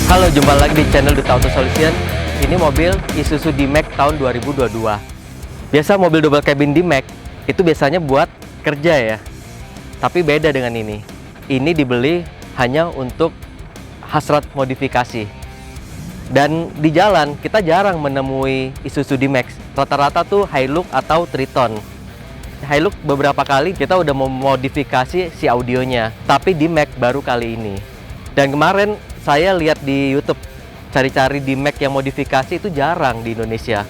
Halo, jumpa lagi di channel Duta Auto Solution. Ini mobil Isuzu D-Max tahun 2022. Biasa mobil double cabin D-Max itu biasanya buat kerja ya. Tapi beda dengan ini. Ini dibeli hanya untuk hasrat modifikasi. Dan di jalan kita jarang menemui Isuzu D-Max. Rata-rata tuh Hilux atau Triton. Hilux beberapa kali kita udah memodifikasi si audionya, tapi D-Max baru kali ini. Dan kemarin saya lihat di YouTube, cari-cari D-Max yang modifikasi itu jarang di Indonesia.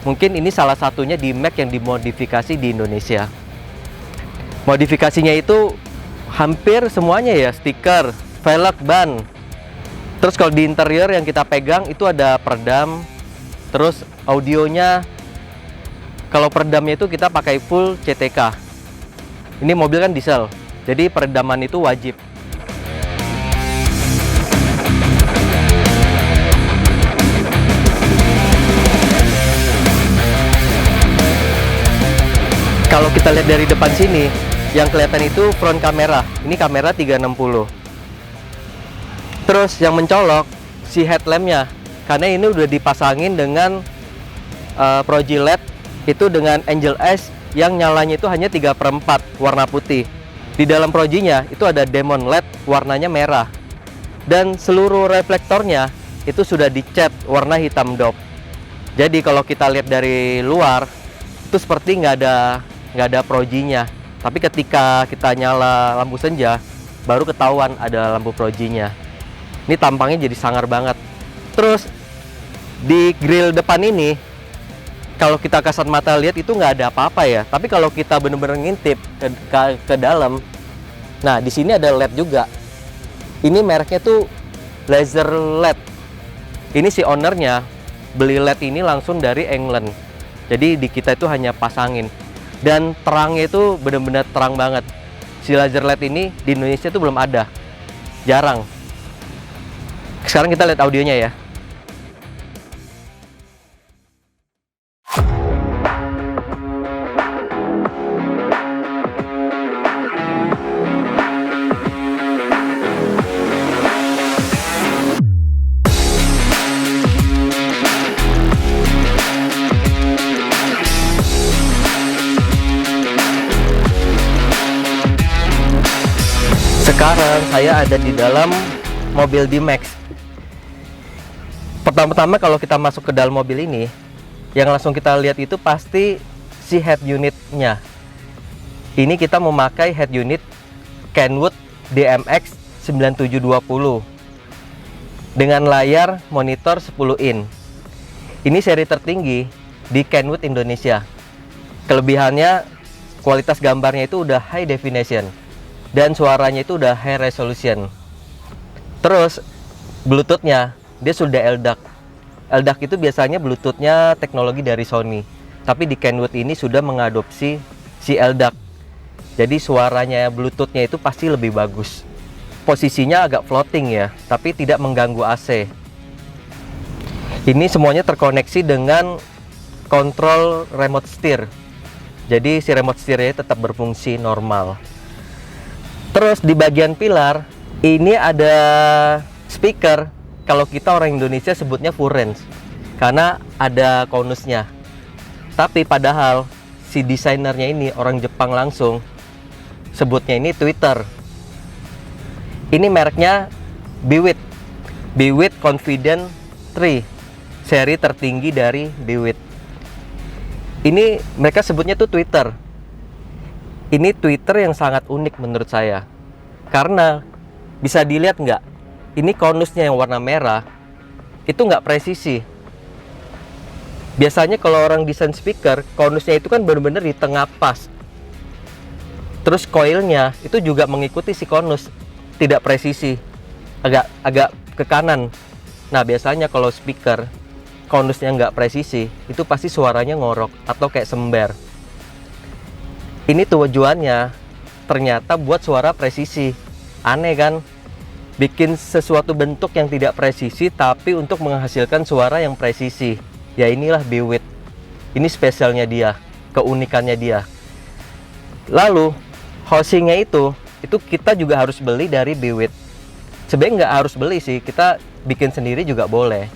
Mungkin ini salah satunya D-Max yang dimodifikasi di Indonesia. Modifikasinya itu hampir semuanya ya, stiker, velg, ban. Terus kalau di interior yang kita pegang itu ada peredam. Terus audionya, kalau peredamnya itu kita pakai full CTK. Ini mobil kan diesel, jadi peredaman itu wajib. Kalau kita lihat dari depan sini, yang kelihatan itu front kamera. Ini kamera 360. Terus yang mencolok si headlampnya, karena ini udah dipasangin dengan Proji LED itu dengan Angel Eyes yang nyalanya itu hanya 3/4 warna putih. Di dalam Projinya itu ada Demon LED warnanya merah. Dan seluruh reflektornya itu sudah dicat warna hitam dop. Jadi kalau kita lihat dari luar itu seperti nggak ada Projinya, tapi ketika kita nyala lampu senja baru ketahuan ada lampu Projinya. Ini tampangnya jadi sangar banget. Terus di grill depan ini kalau kita kasat mata lihat itu nggak ada apa-apa ya, tapi kalau kita bener-bener ngintip ke dalam, nah di sini ada LED juga. Ini mereknya tuh laser LED. Ini si ownernya beli LED ini langsung dari England, jadi di kita itu hanya pasangin. Dan terangnya itu benar-benar terang banget. Si laser LED ini di Indonesia itu belum ada, jarang. Sekarang kita lihat audionya ya. Sekarang saya ada di dalam mobil D-Max. Pertama-tama kalau kita masuk ke dalam mobil ini, yang langsung kita lihat itu pasti si head unitnya. Ini kita memakai head unit Kenwood DMX 9720 dengan layar monitor 10 in. Ini seri tertinggi di Kenwood Indonesia. Kelebihannya kualitas gambarnya itu udah high definition dan suaranya itu udah high resolution. Terus Bluetoothnya dia sudah LDAC. LDAC itu biasanya Bluetoothnya teknologi dari Sony, tapi di Kenwood ini sudah mengadopsi si LDAC. Jadi suaranya Bluetoothnya itu pasti lebih bagus. Posisinya agak floating ya, tapi tidak mengganggu AC. Ini semuanya terkoneksi dengan kontrol remote steer. Jadi si remote steer-nya tetap berfungsi normal. Terus di bagian pilar ini ada speaker. Kalau kita orang Indonesia sebutnya full range karena ada konusnya. Tapi padahal si desainernya ini orang Jepang langsung sebutnya ini tweeter. Ini mereknya Biwit Confident 3, seri tertinggi dari Biwit. Ini mereka sebutnya tuh Twitter. Ini Twitter yang sangat unik menurut saya, karena bisa dilihat nggak, ini konusnya yang warna merah itu nggak presisi. Biasanya kalau orang desain speaker, konusnya itu kan benar-benar di tengah pas. Terus coilnya itu juga mengikuti si konus, tidak presisi, agak ke kanan. Nah biasanya kalau speaker konusnya nggak presisi, itu pasti suaranya ngorok atau kayak sember. Ini tujuannya ternyata buat suara presisi. Aneh kan? Bikin sesuatu bentuk yang tidak presisi tapi untuk menghasilkan suara yang presisi. Ya inilah Biwit. Ini spesialnya dia, keunikannya dia. Lalu housingnya itu kita juga harus beli dari Biwit. Sebenarnya nggak harus beli sih, kita bikin sendiri juga boleh.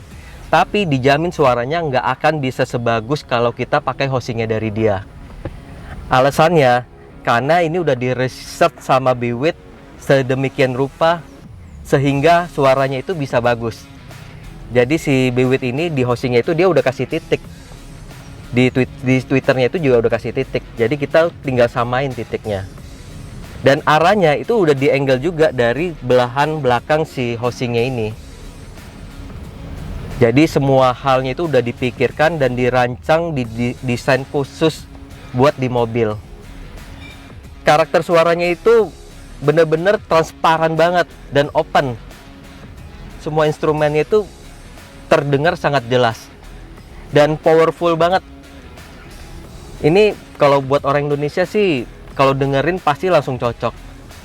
Tapi dijamin suaranya nggak akan bisa sebagus kalau kita pakai hostingnya dari dia. Alasannya, karena ini udah di-research sama Biwit sedemikian rupa sehingga suaranya itu bisa bagus. Jadi si Biwit ini di hostingnya itu dia udah kasih titik. Di Twitternya itu juga udah kasih titik. Jadi kita tinggal samain titiknya. Dan arahnya itu udah di-angle juga dari belahan belakang si hostingnya ini. Jadi semua halnya itu udah dipikirkan dan dirancang, desain khusus buat di mobil. Karakter suaranya itu bener-bener transparan banget dan open. Semua instrumennya itu terdengar sangat jelas dan powerful banget. Ini kalau buat orang Indonesia sih, kalau dengerin pasti langsung cocok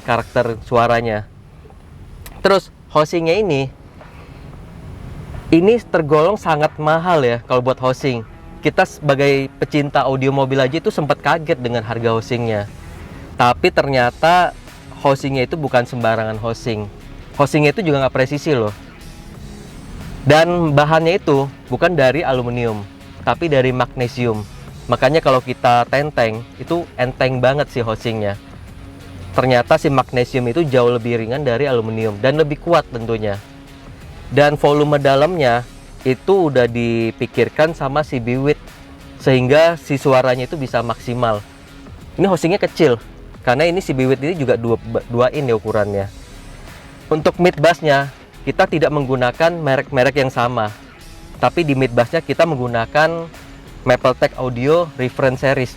karakter suaranya. Terus hostingnya ini tergolong sangat mahal ya kalau buat hosting. Kita sebagai pecinta audio mobil aja itu sempat kaget dengan harga hostingnya. Tapi ternyata hostingnya itu bukan sembarangan hosting. Hostingnya itu juga nggak presisi loh. Dan bahannya itu bukan dari aluminium, tapi dari magnesium. Makanya kalau kita tenteng, itu enteng banget sih hostingnya. Ternyata si magnesium itu jauh lebih ringan dari aluminium dan lebih kuat tentunya. Dan volume dalamnya itu udah dipikirkan sama si Biwit sehingga si suaranya itu bisa maksimal. Ini hostingnya kecil karena ini si Biwit ini juga 2 in ya ukurannya. Untuk mid bassnya kita tidak menggunakan merek-merek yang sama, tapi di mid bassnya kita menggunakan Mapletech Audio Reference Series.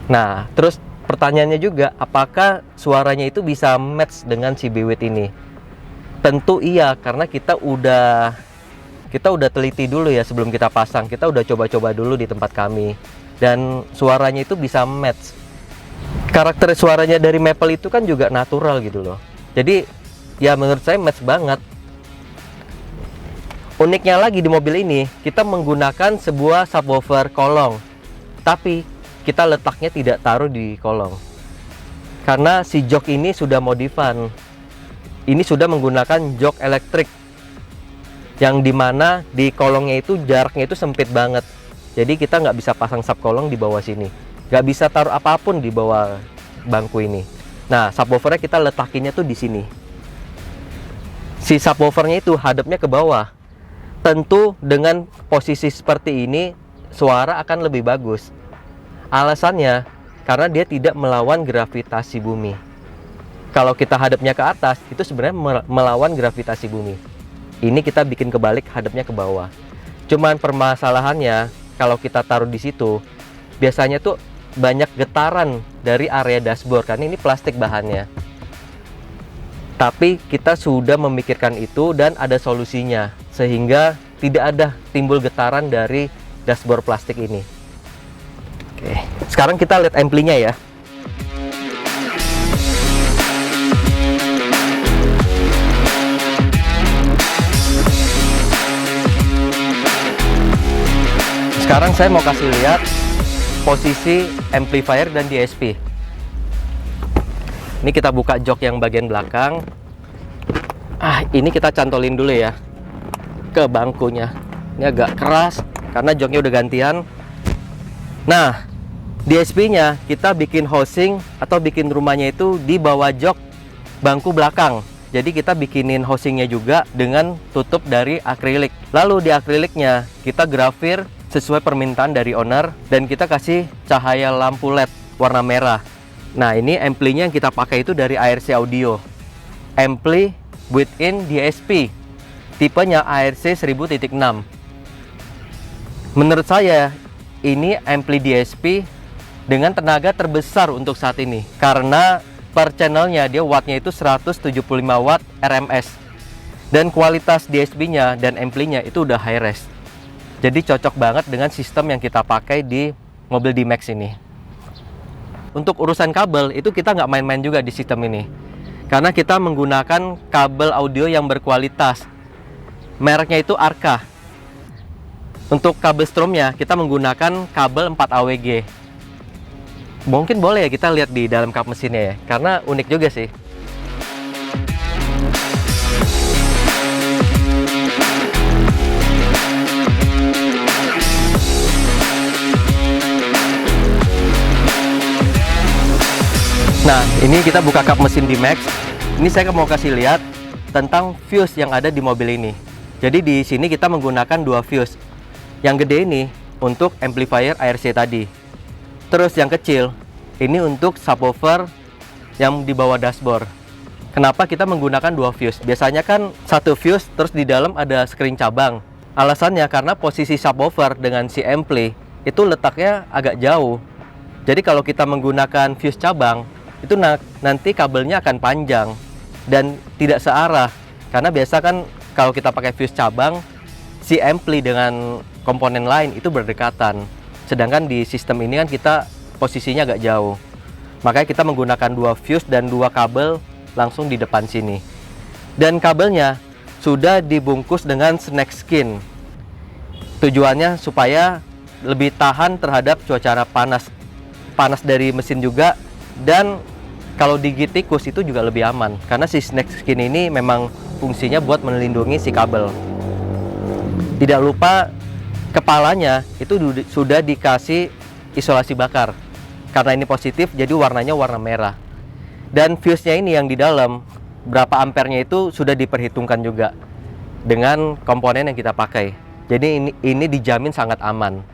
Nah, terus pertanyaannya juga, apakah suaranya itu bisa match dengan si Biwit ini? Tentu iya, karena kita udah teliti dulu ya sebelum kita pasang. Kita udah coba-coba dulu di tempat kami dan suaranya itu bisa match. Karakter suaranya dari Maple itu kan juga natural gitu loh. Jadi ya menurut saya match banget. Uniknya lagi di mobil ini, kita menggunakan sebuah subwoofer kolong. Tapi kita letaknya tidak taruh di kolong. Karena si jok ini sudah modifan. Ini sudah menggunakan jok elektrik yang dimana di kolongnya itu jaraknya itu sempit banget. Jadi kita nggak bisa pasang subkolong di bawah sini, nggak bisa taruh apapun di bawah bangku ini. Nah, subwoofernya kita letakinnya tuh di sini. Si subwoofernya itu hadapnya ke bawah. Tentu dengan posisi seperti ini suara akan lebih bagus. Alasannya karena dia tidak melawan gravitasi bumi. Kalau kita hadapnya ke atas, itu sebenarnya melawan gravitasi bumi. Ini kita bikin kebalik, hadapnya ke bawah. Cuman permasalahannya, kalau kita taruh di situ, biasanya tuh banyak getaran dari area dashboard, karena ini plastik bahannya. Tapi kita sudah memikirkan itu dan ada solusinya, sehingga tidak ada timbul getaran dari dashboard plastik ini. Oke, sekarang kita lihat amplinya ya. Sekarang saya mau kasih lihat posisi amplifier dan DSP. Ini kita buka jok yang bagian belakang. Ini kita cantolin dulu ya ke bangkunya. Ini agak keras karena joknya udah gantian. Nah, DSP-nya kita bikin housing atau bikin rumahnya itu di bawah jok bangku belakang. Jadi kita bikinin housingnya juga dengan tutup dari akrilik. Lalu di akriliknya kita grafir sesuai permintaan dari owner dan kita kasih cahaya lampu LED warna merah. Nah, ini amplinya yang kita pakai itu dari ARC Audio. Ampli built-in DSP. Tipenya ARC 1000.6. Menurut saya ini ampli DSP dengan tenaga terbesar untuk saat ini. Karena per channelnya dia wattnya itu 175 watt RMS. Dan kualitas DSP-nya dan amplinya itu udah high res. Jadi cocok banget dengan sistem yang kita pakai di mobil D-Max ini. Untuk urusan kabel itu kita nggak main-main juga di sistem ini. Karena kita menggunakan kabel audio yang berkualitas. Mereknya itu Arca. Untuk kabel stromnya kita menggunakan kabel 4 AWG. Mungkin boleh ya kita lihat di dalam kap mesinnya ya. Karena unik juga sih. Nah, ini kita buka kap mesin D-Max. Ini saya mau kasih lihat tentang fuse yang ada di mobil ini. Jadi di sini kita menggunakan dua fuse. Yang gede ini untuk amplifier ARC tadi. Terus yang kecil ini untuk subwoofer yang di bawah dashboard. Kenapa kita menggunakan dua fuse? Biasanya kan satu fuse terus di dalam ada screen cabang. Alasannya karena posisi subwoofer dengan si ampli itu letaknya agak jauh. Jadi kalau kita menggunakan fuse cabang, itu nanti kabelnya akan panjang dan tidak searah. Karena biasa kan kalau kita pakai fuse cabang, si ampli dengan komponen lain itu berdekatan. Sedangkan di sistem ini kan kita posisinya agak jauh. Makanya kita menggunakan dua fuse dan dua kabel langsung di depan sini. Dan kabelnya sudah dibungkus dengan snack skin. Tujuannya supaya lebih tahan terhadap cuaca panas dari mesin juga, dan kalau digigit tikus itu juga lebih aman karena si snack skin ini memang fungsinya buat melindungi si kabel. Tidak lupa kepalanya itu sudah dikasih isolasi bakar. Karena ini positif jadi warnanya warna merah. Dan fuse-nya ini yang di dalam berapa ampernya itu sudah diperhitungkan juga dengan komponen yang kita pakai. Jadi ini dijamin sangat aman.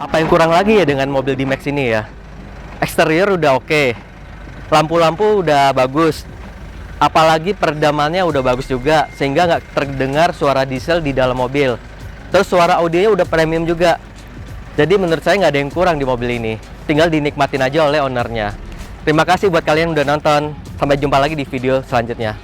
Apa yang kurang lagi ya dengan mobil D-Max ini ya? Eksterior udah oke, lampu-lampu udah bagus, apalagi peredamannya udah bagus juga, sehingga nggak terdengar suara diesel di dalam mobil. Terus suara audionya udah premium juga. Jadi menurut saya nggak ada yang kurang di mobil ini. Tinggal dinikmatin aja oleh ownernya. Terima kasih buat kalian yang udah nonton. Sampai jumpa lagi di video selanjutnya.